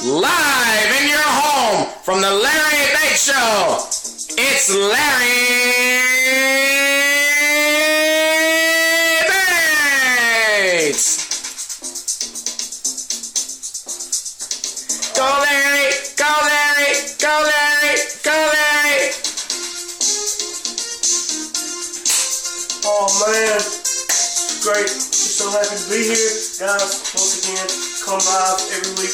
live in your home from the Larry Bates Show. It's Larry Bates. Go Larry, go Larry, go Larry, go Larry. Oh man, great. So happy to be here, guys. Once again, come live every week.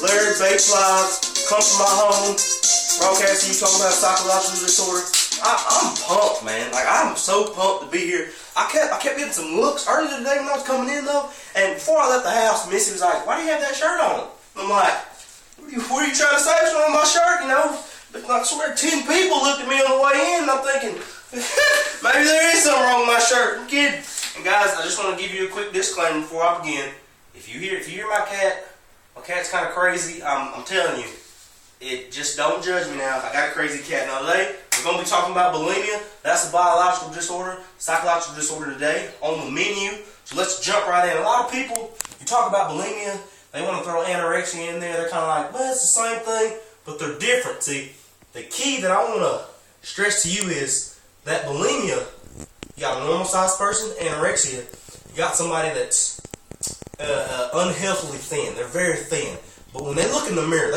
Larry Bates Live. Come to my home. Broadcasting you talking about psychological disorder. I'm pumped, man. Like, I'm so pumped to be here. I kept getting some looks earlier today when I was coming in though. And before I left the house, Missy was like, "Why do you have that shirt on?" I'm like, what are you trying to say? What's wrong with my shirt? You know, but I swear 10 people looked at me on the way in, and I'm thinking, maybe there is something wrong with my shirt. I'm kidding. And guys, I just want to give you a quick disclaimer before I begin. If you hear my cat's kind of crazy. I'm telling you, just don't judge me now. I got a crazy cat. Now today, we're going to be talking about bulimia. That's a biological disorder, psychological disorder today on the menu. So let's jump right in. A lot of people, you talk about bulimia, they want to throw anorexia in there. They're kind of like, well, it's the same thing, but they're different. See, the key that I want to stress to you is that bulimia, you got a normal sized person, anorexia, you got somebody that's unhealthily thin. They're very thin. But when they look in the mirror,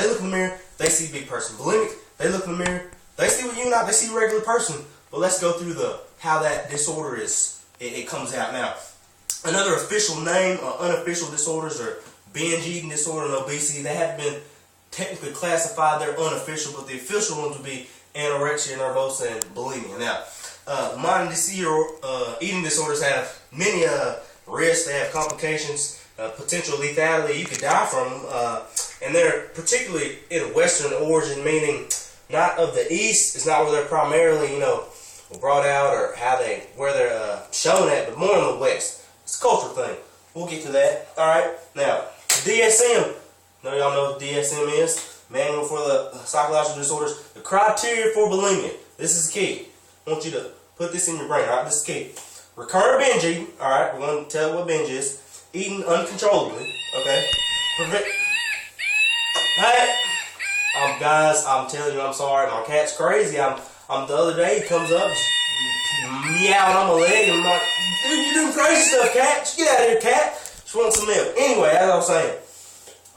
they see a big person. Bulimic, they look in the mirror, they see what you and I, they see a regular person. But let's go through how that disorder it comes out now. Another official name, unofficial disorders are binge eating disorder and obesity. They have been technically classified. They're unofficial, but the official ones would be anorexia, nervosa, and bulimia. Now, mind eating disorders have many risks. They have complications, potential lethality. You could die from them, and they're particularly in Western origin, meaning not of the East. It's not where they're primarily, brought out or where they're shown at, but more in the West. It's a cultural thing. We'll get to that. All right. Now, DSM. Y'all know what DSM is. Manual for the Psychological Disorders. The criteria for bulimia. This is key. I want you to put this in your brain. All right. This is key. Recurrent binge eating. All right. We're going to tell you what binge is. Eating uncontrollably. Okay. Hey. Guys, I'm telling you, I'm sorry. My cat's crazy. The other day, he comes up, meowing on my leg, and I'm like, dude, you're doing crazy stuff, cat. Just get out of here, cat. Just want some milk. Anyway, as I was saying,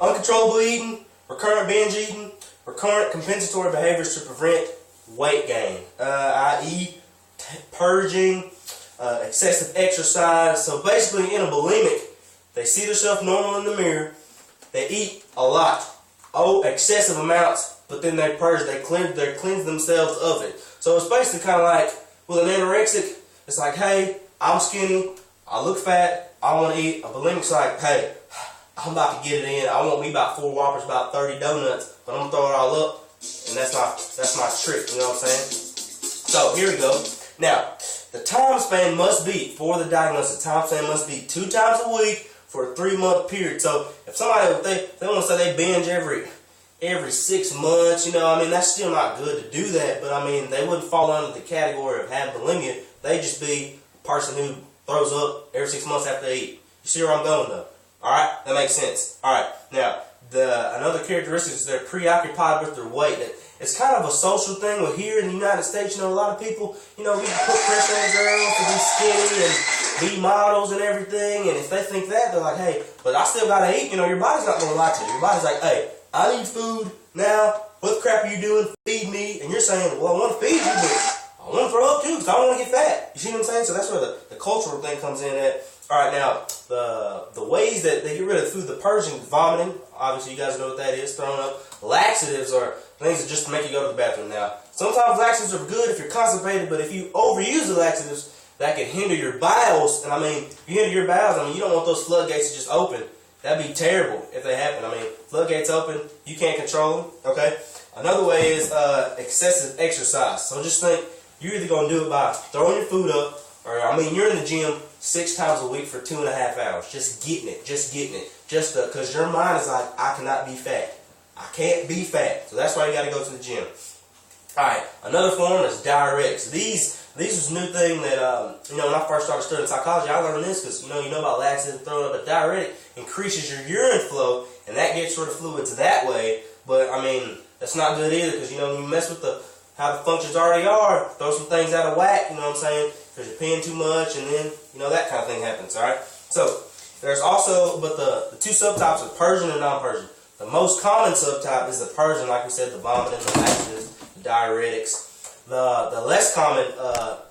uncontrollable eating, recurrent binge eating, recurrent compensatory behaviors to prevent weight gain, i.e. purging, excessive exercise. So basically, in a bulimic, they see themselves normal in the mirror, they eat a lot, excessive amounts, but then they purge, they cleanse themselves of it. So it's basically kind of like, with an anorexic, it's like, hey, I'm skinny, I look fat, I want to eat. A bulimic's like, hey, I'm about to get it in. I want me about 4 Whoppers, about 30 donuts, but I'm going to throw it all up, and that's my trick, you know what I'm saying? So, here we go. Now, the time span must be, for the diagnosis, the time span must be 2 times a week for a 3-month period. So, if somebody, they want to say they binge every 6 months, that's still not good to do that, but they wouldn't fall under the category of having bulimia. They'd just be a person who throws up every 6 months after they eat. You see where I'm going though? Alright, that makes sense. Alright, now, another characteristic is they're preoccupied with their weight. It's kind of a social thing. Well, here in the United States, a lot of people, we put pressure on girls to be skinny and be models and everything, and if they think that, they're like, hey, but I still gotta eat. Your body's not gonna lie to you. Your body's like, hey, I need food now. What the crap are you doing? Feed me. And you're saying, well, I want to feed you, but I want to throw up too because I don't want to get fat. You see what I'm saying? So that's where the cultural thing comes in at. All right, now, the ways that they get rid of food, the purging, vomiting, obviously you guys know what that is, throwing up. Laxatives are things that just make you go to the bathroom. Now, sometimes laxatives are good if you're constipated, but if you overuse the laxatives, that can hinder your bowels. And if you hinder your bowels, you don't want those floodgates to just open. That'd be terrible if they happen. Floodgates open, you can't control them, okay? Another way is excessive exercise. So just think, you're either going to do it by throwing your food up, or, you're in the gym 6 times a week for 2.5 hours, just getting it, because your mind is like, I cannot be fat. I can't be fat. So that's why you got to go to the gym. Alright, another form is diuretics. These These was a new thing that, when I first started studying psychology, I learned this because, you know about laxative throwing up a diuretic increases your urine flow, and that gets rid of fluids that way. But, I mean, that's not good either because, when you mess with how the functions already are, throw some things out of whack, you know what I'm saying? Because you're peeing too much, and then, that kind of thing happens, all right? So, there's also, but the two subtypes are Persian and non-Persian. The most common subtype is the Persian, like we said, the vomiting, the laxatives, the diuretics. The less common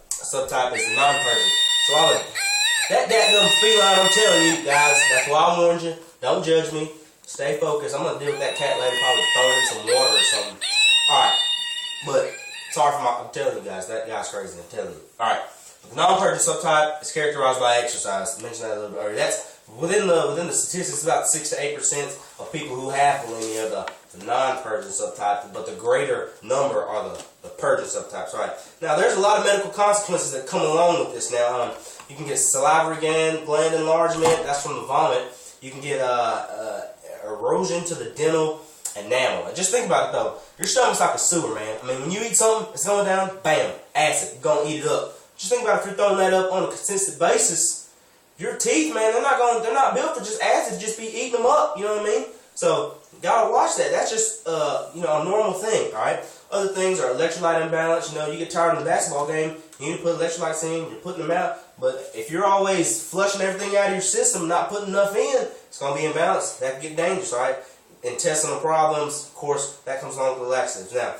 subtype is the non-Persian. So that dumb feline, I'm telling you guys, that's why I warned you. Don't judge me. Stay focused. I'm gonna deal with that cat later, probably throw it in some water or something. Alright. But sorry for I'm telling you guys, that guy's crazy, I'm telling you. Alright. The non-Persian subtype is characterized by exercise. I mentioned that a little bit earlier. That's within the statistics, about 6 to 8% of people who have bulimia, the non-Persian subtype, but the greater number are the Persian subtypes. Right now, there's a lot of medical consequences that come along with this. Now, you can get salivary gland enlargement. That's from the vomit. You can get erosion to the dental enamel. Just think about it though. Your stomach's like a sewer, man. I mean, when you eat something, it's going down. Bam, acid. You're gonna eat it up. Just think about if you're throwing that up on a consistent basis. Your teeth, man, they're not built for just acid, just be eating them up, you know what I mean? So, gotta watch that. That's just, a normal thing, alright? Other things are electrolyte imbalance. You get tired in the basketball game, you need to put electrolytes in, you're putting them out. But if you're always flushing everything out of your system, not putting enough in, it's gonna be imbalanced. That can get dangerous, alright? Intestinal problems, of course, that comes along with the laxatives. Now,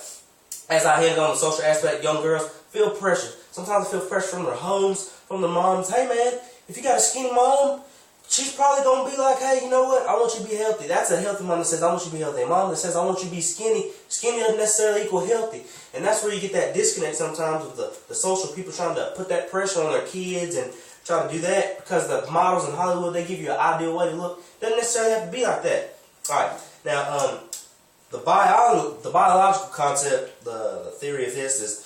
as I hit on the social aspect, young girls feel pressure. Sometimes they feel pressure from their homes, from their moms. Hey, man, if you got a skinny mom, she's probably going to be like, hey, you know what? I want you to be healthy. That's a healthy mom that says, I want you to be healthy. A mom that says, I want you to be skinny. Skinny doesn't necessarily equal healthy. And that's where you get that disconnect sometimes with the social people trying to put that pressure on their kids and try to do that because the models in Hollywood, they give you an ideal way to look. Doesn't necessarily have to be like that. All right. Now, the biological concept, the theory of this is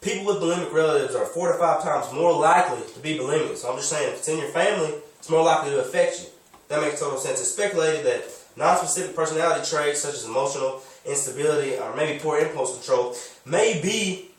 people with bulimic relatives are 4 to 5 times more likely to be bulimic. So I'm just saying, if it's in your family, it's more likely to affect you. That makes total sense. It's speculated that non-specific personality traits such as emotional instability or maybe poor impulse control may be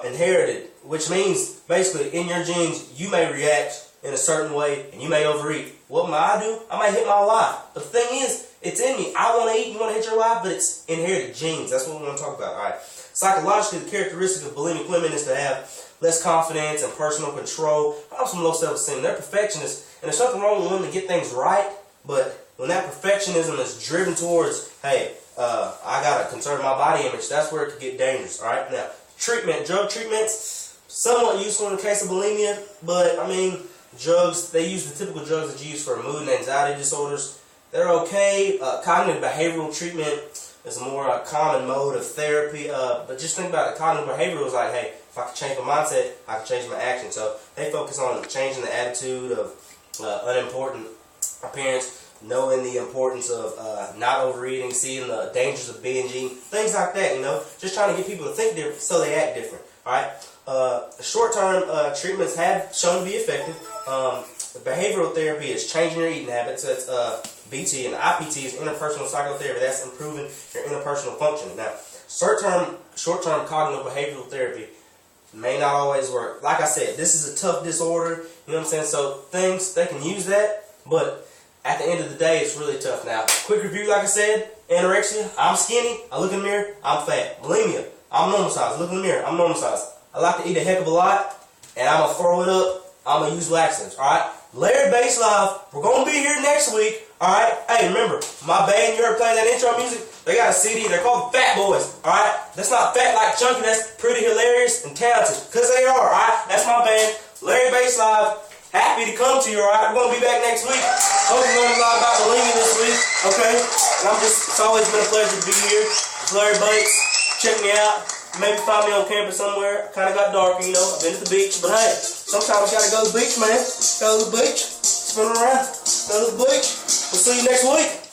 inherited, which means basically in your genes you may react in a certain way and you may overeat. What might I do? I might hit my wife. But the thing is, it's in me. I want to eat, you want to hit your wife, but it's inherited genes. That's what we want to talk about. All right. Psychologically, the characteristic of bulimic women is to have less confidence and personal control. Probably some low self-esteem. They're perfectionists, and there's nothing wrong with women to get things right, but when that perfectionism is driven towards, hey, I got to conserve my body image, that's where it could get dangerous. All right. Now, drug treatments, somewhat useful in the case of bulimia, but I mean, drugs, they use the typical drugs that you use for mood and anxiety disorders. They're okay. Cognitive behavioral treatment is a more common mode of therapy. But just think about it. Cognitive behavioral is like, hey, if I can change my mindset, I can change my action. So they focus on changing the attitude of unimportant appearance, knowing the importance of not overeating, seeing the dangers of binging, things like that, Just trying to get people to think different so they act different, all right? Short-term treatments have shown to be effective. Behavioral therapy is changing your eating habits. That's BT, and IPT is interpersonal psychotherapy. That's improving your interpersonal functioning. Now, short-term cognitive behavioral therapy may not always work. Like I said, this is a tough disorder. You know what I'm saying? So things, they can use that, but at the end of the day, it's really tough. Now, quick review, like I said, anorexia, I'm skinny. I look in the mirror, I'm fat. Bulimia, I'm normal size. Look in the mirror, I'm normal size. I like to eat a heck of a lot, and I'm going to throw it up. I'm going to use laxatives, all right? Larry Bass Live, we're going to be here next week, all right? Hey, remember, my band, you heard playing that intro music? They got a CD, they're called Fat Boys, all right? That's not fat like chunky, that's pretty hilarious and talented, because they are, all right? That's my band, Larry Bass Live. Happy to come to you, all right? We're going to be back next week. Hope you learned a lot about bulimia this week, okay? And it's always been a pleasure to be here. It's Larry Bates. Check me out. Maybe find me on campus somewhere. Kind of got darker, I've been to the beach. But hey, sometimes you got to go to the beach, man. Go to the beach. Spin around. Go to the beach. We'll see you next week.